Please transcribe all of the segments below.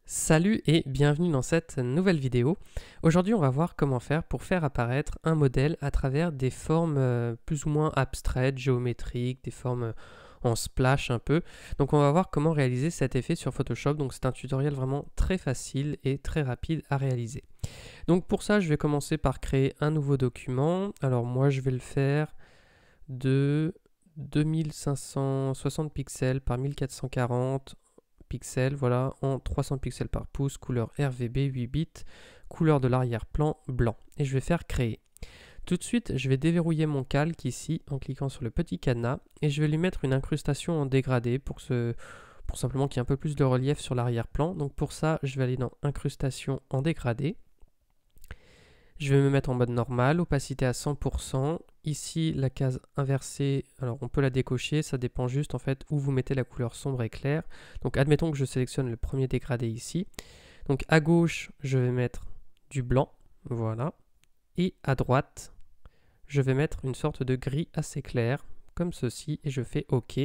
Salut et bienvenue dans cette nouvelle vidéo. Aujourd'hui, on va voir comment faire pour faire apparaître un modèle à travers des formes plus ou moins abstraites, géométriques, des formes en splash un peu. Donc on va voir comment réaliser cet effet sur Photoshop. Donc c'est un tutoriel vraiment très facile et très rapide à réaliser. Donc pour ça, je vais commencer par créer un nouveau document. Alors moi, je vais le faire de 2560 pixels par 1440 pixels, voilà, en 300 pixels par pouce, couleur RGB 8 bits, couleur de l'arrière-plan blanc. Et je vais faire créer. Tout de suite, je vais déverrouiller mon calque ici en cliquant sur le petit cadenas et je vais lui mettre une incrustation en dégradé pour simplement qu'il y ait un peu plus de relief sur l'arrière-plan. Donc pour ça, je vais aller dans incrustation en dégradé. Je vais me mettre en mode normal, opacité à 100%. Ici, la case inversée, alors on peut la décocher, ça dépend juste en fait où vous mettez la couleur sombre et claire. Donc admettons que je sélectionne le premier dégradé ici. Donc à gauche, je vais mettre du blanc, voilà. Et à droite, je vais mettre une sorte de gris assez clair, comme ceci, et je fais OK.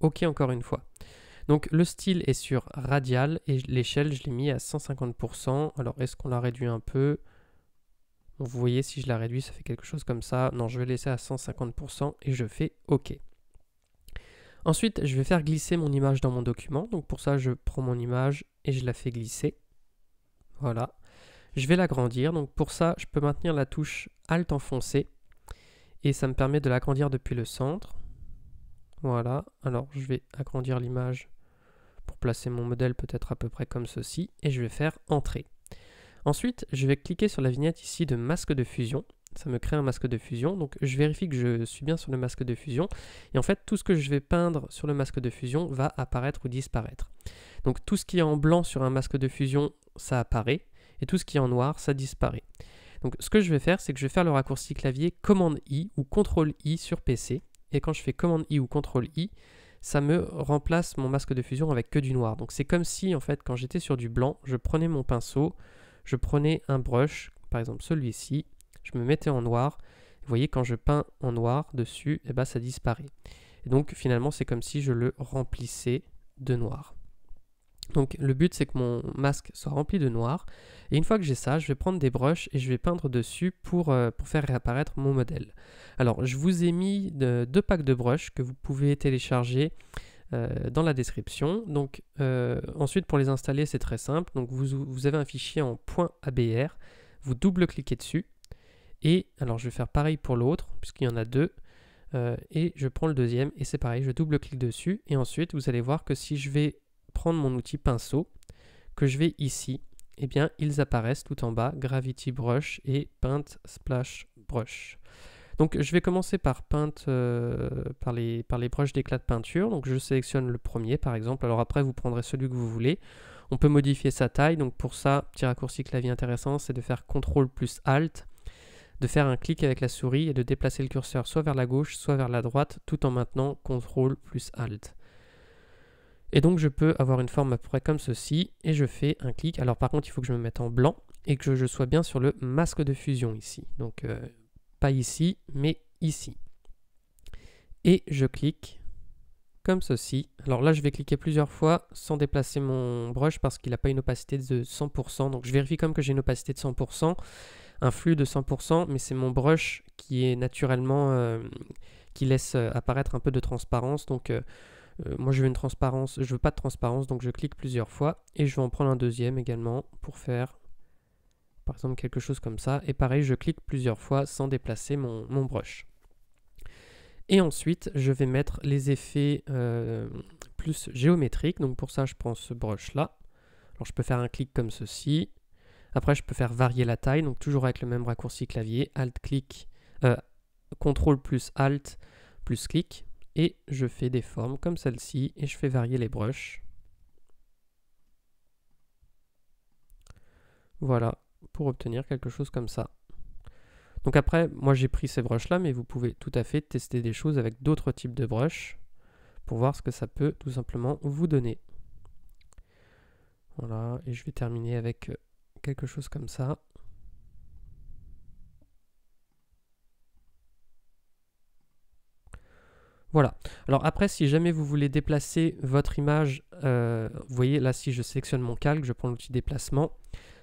OK encore une fois. Donc le style est sur radial et l'échelle, je l'ai mis à 150%. Alors est-ce qu'on la réduit un peu ? Vous voyez, si je la réduis, ça fait quelque chose comme ça. Non, je vais laisser à 150% et je fais OK. Ensuite, je vais faire glisser mon image dans mon document. Donc pour ça, je prends mon image et je la fais glisser. Voilà. Je vais l'agrandir. Donc pour ça, je peux maintenir la touche Alt enfoncée et ça me permet de l'agrandir depuis le centre. Voilà. Alors je vais agrandir l'image pour placer mon modèle peut-être à peu près comme ceci et je vais faire Entrée. Ensuite, je vais cliquer sur la vignette ici de masque de fusion. Ça me crée un masque de fusion. Donc, je vérifie que je suis bien sur le masque de fusion. Et en fait, tout ce que je vais peindre sur le masque de fusion va apparaître ou disparaître. Donc, tout ce qui est en blanc sur un masque de fusion, ça apparaît. Et tout ce qui est en noir, ça disparaît. Donc, ce que je vais faire, c'est que je vais faire le raccourci clavier Commande-I ou Ctrl-I sur PC. Et quand je fais Commande-I ou Ctrl-I, ça me remplace mon masque de fusion avec que du noir. Donc, c'est comme si, en fait, quand j'étais sur du blanc, je prenais mon pinceau, je prenais un brush, par exemple celui-ci, je me mettais en noir. Vous voyez, quand je peins en noir dessus, eh ben, ça disparaît. Et donc finalement, c'est comme si je le remplissais de noir. Donc le but, c'est que mon masque soit rempli de noir. Et une fois que j'ai ça, je vais prendre des brushes et je vais peindre dessus pour faire réapparaître mon modèle. Alors, je vous ai mis deux packs de brushes que vous pouvez télécharger dans la description. Donc ensuite pour les installer c'est très simple. Donc vous avez un fichier en .abr, vous double-cliquez dessus et alors je vais faire pareil pour l'autre puisqu'il y en a deux et je prends le deuxième et c'est pareil, je double-clique dessus et ensuite vous allez voir que si je vais prendre mon outil pinceau, que je vais ici, eh bien ils apparaissent tout en bas, Gravity Brush et Paint Splash Brush. Donc je vais commencer par peindre par les brushes d'éclat de peinture. Donc je sélectionne le premier par exemple. Alors après vous prendrez celui que vous voulez. On peut modifier sa taille. Donc pour ça, petit raccourci clavier intéressant, c'est de faire CTRL plus ALT, de faire un clic avec la souris et de déplacer le curseur soit vers la gauche, soit vers la droite, tout en maintenant CTRL plus ALT. Et donc je peux avoir une forme à peu près comme ceci et je fais un clic. Alors par contre, il faut que je me mette en blanc et que je sois bien sur le masque de fusion ici. Donc pas ici, mais ici. Et je clique comme ceci. Alors là, je vais cliquer plusieurs fois sans déplacer mon brush parce qu'il n'a pas une opacité de 100%. Donc je vérifie comme que j'ai une opacité de 100%, un flux de 100%, mais c'est mon brush qui est naturellement, qui laisse apparaître un peu de transparence. Donc moi, je veux une transparence, je veux pas de transparence, donc je clique plusieurs fois et je vais en prendre un deuxième également pour faire par exemple quelque chose comme ça. Et pareil, je clique plusieurs fois sans déplacer mon brush. Et ensuite, je vais mettre les effets plus géométriques. Donc pour ça, je prends ce brush-là. Alors je peux faire un clic comme ceci. Après, je peux faire varier la taille. Donc toujours avec le même raccourci clavier. Alt-clic, CTRL plus Alt plus clic. Et je fais des formes comme celle-ci. Et je fais varier les brushes. Voilà, pour obtenir quelque chose comme ça. Donc après, moi j'ai pris ces brushes là, mais vous pouvez tout à fait tester des choses avec d'autres types de brushes pour voir ce que ça peut tout simplement vous donner. Voilà, et je vais terminer avec quelque chose comme ça. Voilà, Alors après, si jamais vous voulez déplacer votre image, vous voyez là, si je sélectionne mon calque, je prends l'outil déplacement.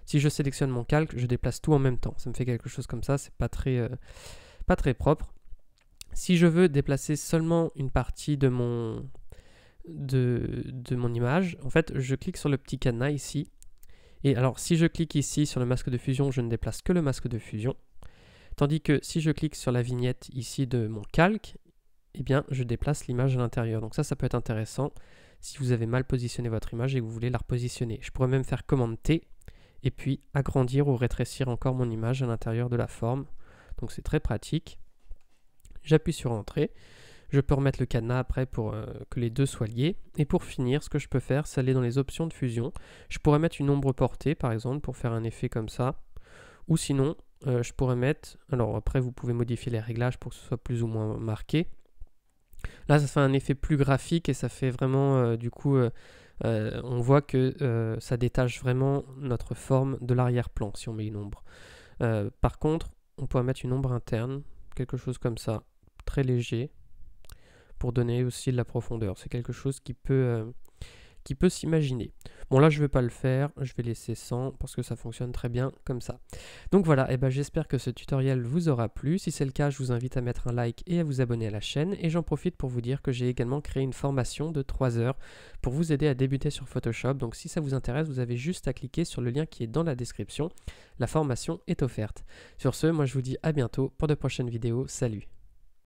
Si je sélectionne mon calque, je déplace tout en même temps. Ça me fait quelque chose comme ça, c'est pas très propre. Si je veux déplacer seulement une partie de mon image, en fait, je clique sur le petit cadenas ici. Et alors, si je clique ici sur le masque de fusion, je ne déplace que le masque de fusion. Tandis que si je clique sur la vignette ici de mon calque, eh bien, je déplace l'image à l'intérieur. Donc ça peut être intéressant si vous avez mal positionné votre image et que vous voulez la repositionner. Je pourrais même faire commande T et puis agrandir ou rétrécir encore mon image à l'intérieur de la forme. Donc c'est très pratique. J'appuie sur Entrée. Je peux remettre le cadenas après pour que les deux soient liés. Et pour finir, ce que je peux faire, c'est aller dans les options de fusion. Je pourrais mettre une ombre portée, par exemple, pour faire un effet comme ça. Ou sinon, je pourrais mettre... Alors après, vous pouvez modifier les réglages pour que ce soit plus ou moins marqué. Là, ça fait un effet plus graphique et ça fait vraiment, du coup, on voit que ça détache vraiment notre forme de l'arrière-plan si on met une ombre. Par contre, on pourrait mettre une ombre interne, quelque chose comme ça, très léger, pour donner aussi de la profondeur. C'est quelque chose qui peut s'imaginer. Bon là je ne vais pas le faire, je vais laisser 100 parce que ça fonctionne très bien comme ça. Donc voilà, et j'espère que ce tutoriel vous aura plu. Si c'est le cas, je vous invite à mettre un like et à vous abonner à la chaîne. Et j'en profite pour vous dire que j'ai également créé une formation de 3 heures pour vous aider à débuter sur Photoshop. Donc si ça vous intéresse, vous avez juste à cliquer sur le lien qui est dans la description. La formation est offerte. Sur ce, moi je vous dis à bientôt pour de prochaines vidéos. Salut!